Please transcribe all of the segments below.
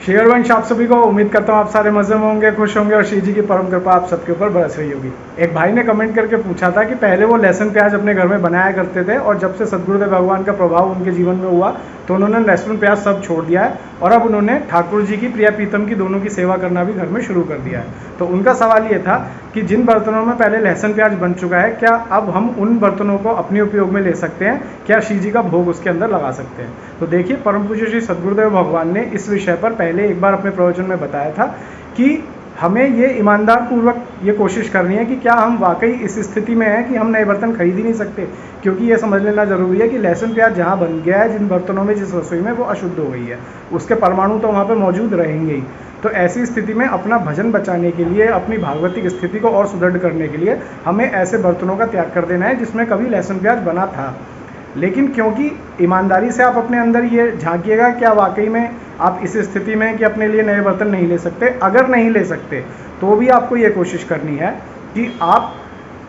शेयरवंश आप सभी को, उम्मीद करता हूँ आप सारे मजे में होंगे, खुश होंगे और श्री जी की परम कृपा आप सबके ऊपर बरस रही होगी। एक भाई ने कमेंट करके पूछा था कि पहले वो लहसुन प्याज अपने घर में बनाया करते थे और जब से सदगुरुदेव भगवान का प्रभाव उनके जीवन में हुआ तो उन्होंने लहसुन प्याज सब छोड़ दिया है और अब उन्होंने ठाकुर जी की प्रिया प्रीतम की दोनों की सेवा करना भी घर में शुरू कर दिया है। तो उनका सवाल ये था कि जिन बर्तनों में पहले लहसुन प्याज बन चुका है, क्या अब हम उन बर्तनों को अपने उपयोग में ले सकते हैं? क्या श्री जी का भोग उसके अंदर लगा सकते हैं? तो देखिए, परम पूज्य श्री सदगुरुदेव भगवान ने इस विषय पर पहले एक बार अपने प्रवचन में बताया था कि हमें ये ईमानदार पूर्वक ये कोशिश करनी है कि क्या हम वाकई इस स्थिति में हैं कि हम नए बर्तन खरीद ही नहीं सकते, क्योंकि ये समझ लेना जरूरी है कि लहसुन प्याज जहाँ बन गया है, जिन बर्तनों में, जिस रसोई में, वो अशुद्ध हो गई है, उसके परमाणु तो वहाँ पे मौजूद रहेंगे ही। तो ऐसी स्थिति में अपना भजन बचाने के लिए, अपनी भागवतिक स्थिति को और सुदृढ़ करने के लिए हमें ऐसे बर्तनों का त्याग कर देना है जिसमें कभी लहसुन प्याज बना था। लेकिन क्योंकि ईमानदारी से आप अपने अंदर ये झांकिएगा, क्या वाकई में आप इस स्थिति में कि अपने लिए नए बर्तन नहीं ले सकते? अगर नहीं ले सकते तो भी आपको ये कोशिश करनी है कि आप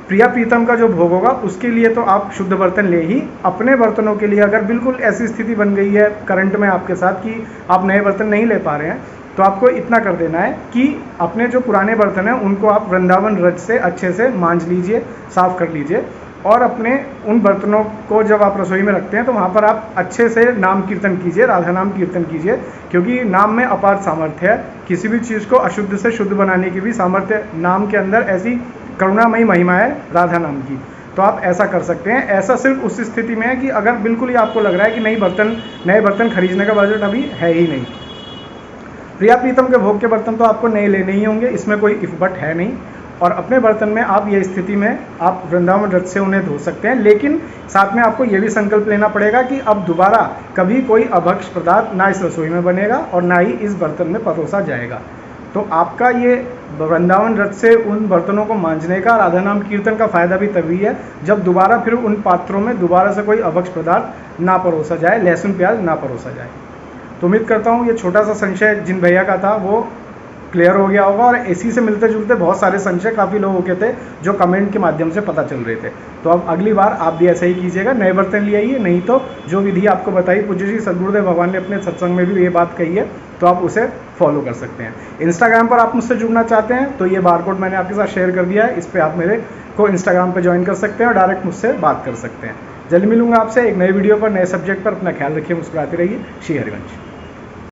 प्रिया प्रीतम का जो भोग होगा उसके लिए तो आप शुद्ध बर्तन ले ही। अपने बर्तनों के लिए अगर बिल्कुल ऐसी स्थिति बन गई है करंट में आपके साथ कि आप नए बर्तन नहीं ले पा रहे हैं, तो आपको इतना कर देना है कि अपने जो पुराने बर्तन हैं उनको आप वृंदावन रज से अच्छे से मांज लीजिए, साफ कर लीजिए, और अपने उन बर्तनों को जब आप रसोई में रखते हैं तो वहाँ पर आप अच्छे से नाम कीर्तन कीजिए, राधा नाम कीर्तन कीजिए, क्योंकि नाम में अपार सामर्थ्य है। किसी भी चीज़ को अशुद्ध से शुद्ध बनाने की भी सामर्थ्य नाम के अंदर, ऐसी करुणामयी महिमा है राधा नाम की। तो आप ऐसा कर सकते हैं। ऐसा सिर्फ उस स्थिति में है कि अगर बिल्कुल ही आपको लग रहा है कि नए बर्तन खरीदने का बजट अभी है ही नहीं। प्रिया प्रीतम के भोग के बर्तन तो आपको नए लेने ही होंगे, इसमें कोई इफ बट है नहीं। और अपने बर्तन में आप ये स्थिति में आप वृंदावन रथ से उन्हें धो सकते हैं, लेकिन साथ में आपको ये भी संकल्प लेना पड़ेगा कि अब दोबारा कभी कोई अभक्ष पदार्थ ना इस रसोई में बनेगा और ना ही इस बर्तन में परोसा जाएगा। तो आपका ये वृंदावन रथ से उन बर्तनों को मांजने का, राधा नाम कीर्तन का फ़ायदा भी तभी है जब दोबारा फिर उन पात्रों में दोबारा से कोई अभक्ष पदार्थ ना परोसा जाए, लहसुन प्याज ना परोसा जाए। तो उम्मीद करता हूँ ये छोटा सा संशय जिन भैया का था वो क्लियर हो गया होगा। और इसी से मिलते जुलते बहुत सारे संशय काफ़ी लोगों के थे जो कमेंट के माध्यम से पता चल रहे थे। तो अब अगली बार आप भी ऐसा ही कीजिएगा, नए बर्तन ले आइए, नहीं तो जो विधि आपको बताई पूज्य श्री सदगुरुदेव भगवान ने अपने सत्संग में भी ये बात कही है, तो आप उसे फॉलो कर सकते हैं। इंस्टाग्राम पर आप मुझसे जुड़ना चाहते हैं तो ये बारकोड मैंने आपके साथ शेयर कर दिया है, इस पर आप मेरे को इंस्टाग्राम पर ज्वाइन कर सकते हैं और डायरेक्ट मुझसे बात कर सकते हैं। जल्द मिलूंगा आपसे एक नए वीडियो पर, नए सब्जेक्ट पर। अपना ख्याल रखिए, मुस्कुराते रहिए। श्री हरिवंश।